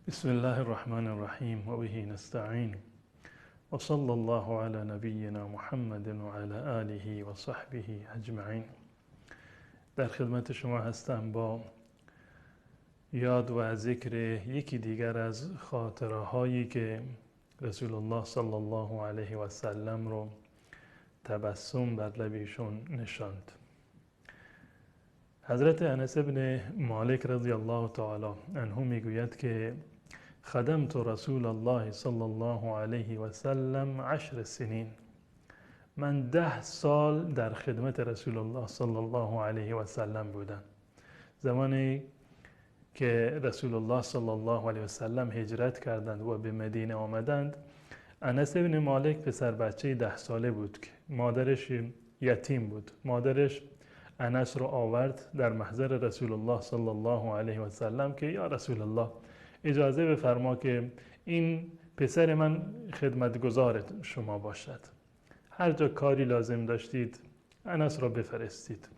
بسم الله الرحمن الرحیم و به نستعین و صلی الله علی نبینا محمد و علی آله و صحبه اجمعین. در خدمت شما هستم با یاد و ذکر یکی دیگر از خاطره هایی که رسول الله صلی الله علیه و سلم رو تبسم بر لبیشون نشاند. حضرت انس بن مالک رضی الله تعالی عنه میگوید که خدمت رسول الله صلی الله علیه و سلم 10 سنین. من 10 سال در خدمت رسول الله صلی الله علیه و سلم بودم. زمانی که رسول الله صلی الله علیه و سلم هجرت کردند و به مدینه آمدند، انس بن مالک پسر بچه 10 ساله بود که مادرش یتیم بود. مادرش انس رو آورد در محضر رسول الله صلی الله علیه و سلم که یا رسول الله اجازه بفرما که این پسر من خدمتگزار شما باشد، هر جا کاری لازم داشتید انس را بفرستید.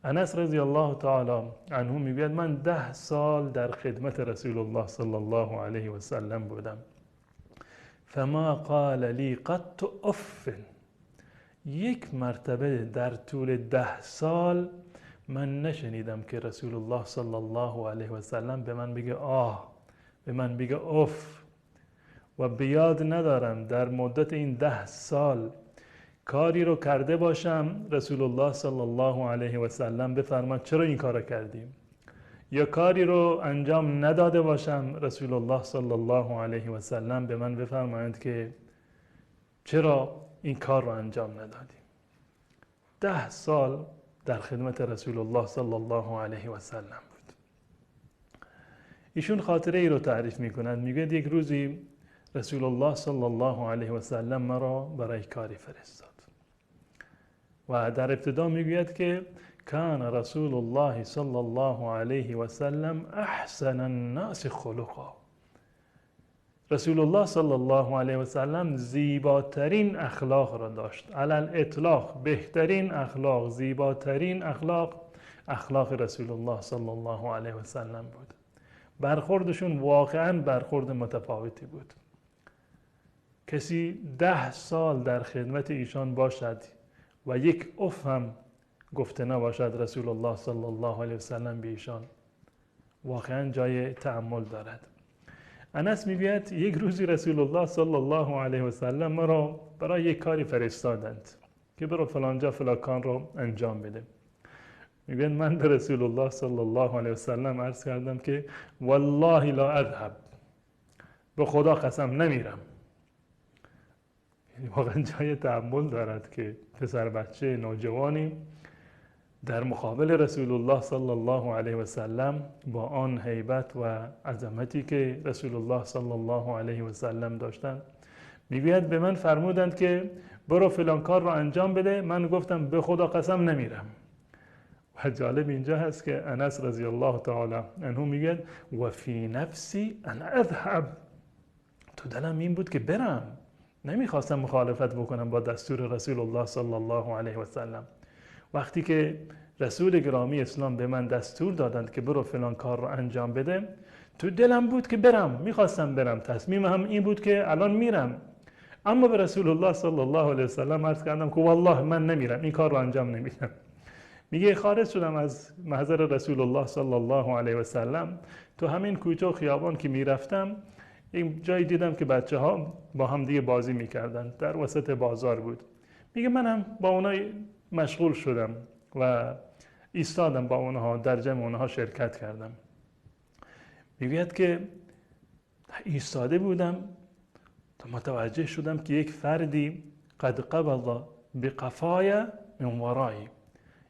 انس رضی الله تعالی عنه میگوید من 10 سال در خدمت رسول الله صلی الله علیه و سلم بودم. فما قال لی قط اف، یک مرتبه در طول 10 سال من نشنیدم که رسول الله صلی الله علیه و سلم به من بگه آه، به من بگه اف. و بیاد ندارم در مدت این 10 سال کاری رو کرده باشم رسول الله صلی الله علیه و سلم بفرماد چرا این کار کردیم، یا کاری رو انجام نداده باشم رسول الله صلی الله علیه و سلم به من بفرمایند که چرا این کار رو انجام ندادیم. 10 سال در خدمت رسول الله صلی الله علیه و سلم بود. ایشون خاطره ای رو تعریف میکنند. میگه یک روزی رسول الله صلی الله علیه و سلم مرا برای کاری فرستاد و در ابتدا میگوید که کان رسول الله صلی الله علیه و سلم احسن الناس خلقا. رسول الله صلی الله علیه و سلم زیباترین اخلاق را داشت. علی الاطلاق بهترین اخلاق، زیباترین اخلاق رسول الله صلی الله علیه و سلم بود. برخوردشون واقعا برخورد متفاوتی بود. کسی 10 سال در خدمت ایشان باشد و یک اف هم گفته نباشد رسول الله صلی الله علیه و سلم به ایشان، واقعا جای تأمل دارد. انس میگوید یک روزی رسول الله صلی الله علیه و سلم مرا برای یک کاری فرستادند که برو فلانجا فلان رو انجام بده. میگوید من به رسول الله صلی الله علیه و سلم عرض کردم که والله لا اذهب، به خدا قسم نمیرم. یعنی واقعا جای تأمل دارد که پسر بچه نوجوانی در مقابل رسول الله صلی الله علیه و سلم با آن هیبت و عظمتی که رسول الله صلی الله علیه و سلم داشتند میگوید به من فرمودند که برو فلان کار رو انجام بده. من گفتم به خدا قسم نمیرم. و جالب اینجا هست که انس رضی الله تعالی عنه میگه و فی نفسی ان اذهب، تو دلم این بود که برم، نمیخواستم مخالفت بکنم با دستور رسول الله صلی الله علیه و سلم. وقتی که رسول گرامی اسلام به من دستور دادند که برو فلان کار رو انجام بده، تو دلم بود که برم، میخواستم برم، تصمیم هم این بود که الان میرم. اما به رسول الله صلی الله علیه و سلم عرض کردم که والله من نمیرم، این کار رو انجام نمیدم. میگه خارج شدم از محضر رسول الله صلی الله علیه و سلم، تو همین کوچه و خیابان که میرفتم این جایی دیدم که بچه ها با هم دیگه بازی میکردن، در وسط بازار بود. میگه منم با اونا مشغول شدم و ایستادم با اونها، در جمع اونها شرکت کردم. میگوید که ایستاده بودم تا متوجه شدم که یک فردی قد قبض بقفای من ورایی،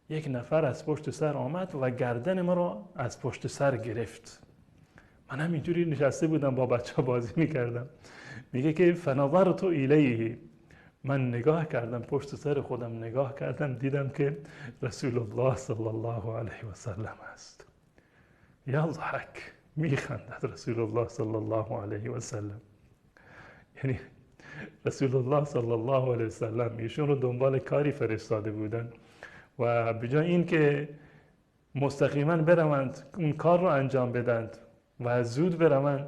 یک نفر از پشت سر آمد و گردن ما را از پشت سر گرفت. من هم اینجوری نشسته بودم با بچه ها بازی میکردم. میگه که فنظرت الیه، من نگاه کردم، پشت سر خودم نگاه کردم، دیدم که رسول الله صلی الله علیه و سلم است. یضحک، میخندد رسول الله صلی الله علیه و سلم. یعنی رسول الله صلی الله علیه و سلم ایشون رو دنبال کاری فرستاده بودن و به جای این که مستقیما بروند اون کار رو انجام بدند و زود بروند،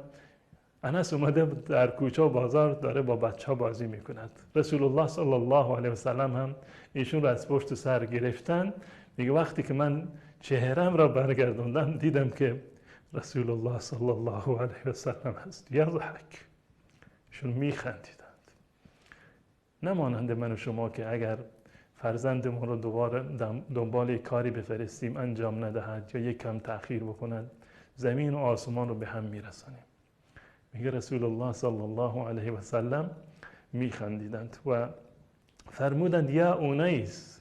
انس اومده در کوچه و بازار داره با بچه ها بازی میکند. رسول الله صلی الله علیه و سلم هم ایشون رو از پشت سر گرفتن. میگه وقتی که من چهرم را برگردوندم دیدم که رسول الله صلی الله علیه و سلم هست. یضحک، ایشون میخندیدند. نمانند من و شما که اگر فرزندمون رو دوباره دنبال کاری بفرستیم انجام ندهد یا یک کم تأخیر بکند، زمین و آسمان رو به هم میرسانیم. میگه رسول الله صلی الله علیه و سلم میخندیدند و فرمودند یا اونیس،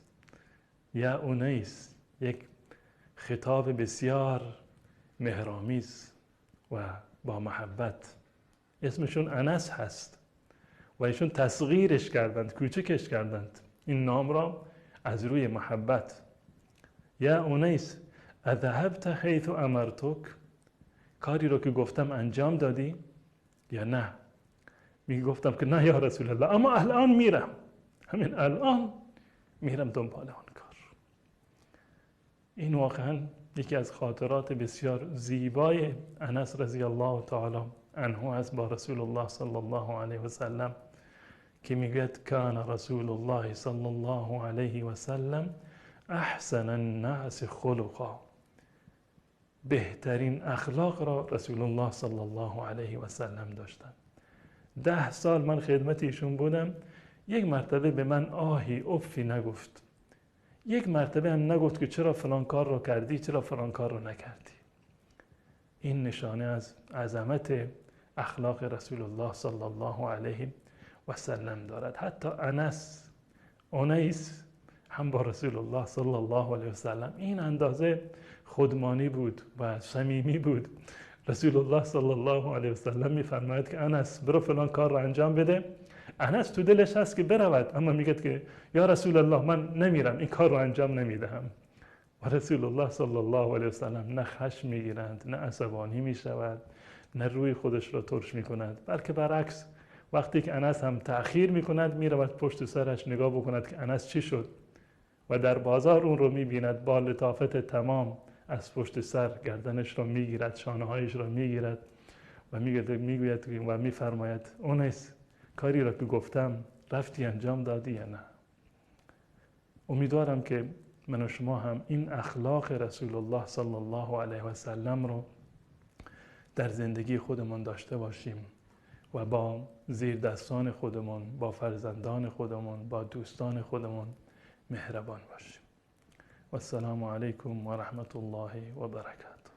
یا اونیس، یک خطاب بسیار مهرآمیز و با محبت. اسمشون انس هست و ایشون تصغیرش کردند، کوچکش کردند این نام را از روی محبت. یا اونیس اذهبت حیث امرتک، کاری رو که گفتم انجام دادی یا نه؟ میگه گفتم که نه یا رسول الله، اما الان میرم، همین الان میرم دنبال آن کار. این واقعا یکی از خاطرات بسیار زیبای انس رضی الله تعالی عنه است با رسول الله صلی الله علیه و سلم که میگوید کان رسول الله صلی الله علیه و سلم احسن الناس خلقا، بهترین اخلاق را رسول الله صلی الله علیه و سلم داشتند. 10 سال من خدمت ایشون بودم، یک مرتبه به من آهی افی نگفت، یک مرتبه هم نگفت که چرا فلان کار رو کردی، چرا فلان کار رو نکردی. این نشانه از عظمت اخلاق رسول الله صلی الله علیه و سلم دارد. حتی اونیس هم با رسول الله صلی الله علیه و سلم این اندازه خودمانی بود و صمیمی بود. رسول الله صلی الله علیه و سلم میفرماید که انس برو فلان کار رو انجام بده. انس تو دلش هست که برود، اما میگه که یا رسول الله من نمیرم، این کار رو انجام نمیدهم. و رسول الله صلی الله علیه و سلم نه خشم میگیرند، نه عصبانی میشود، نه روی خودش را ترش میکند، بلکه برعکس وقتی که انس هم تأخیر میکند میرود پشت سرش نگاه بکند که انس چی شد و در بازار اون رو میبیند با لطافت تمام از پشت سر گردنش را میگیرد، شانه هایش را میگیرد و میگوید و میفرماید اونیس کاری را که گفتم رفتی انجام دادی یا نه؟ امیدوارم که من و شما هم این اخلاق رسول الله صلی الله علیه و سلم رو در زندگی خودمون داشته باشیم و با زیر دستان خودمون، با فرزندان خودمون، با دوستان خودمون مهربان باشیم. و السلام علیکم و رحمت الله و برکاته.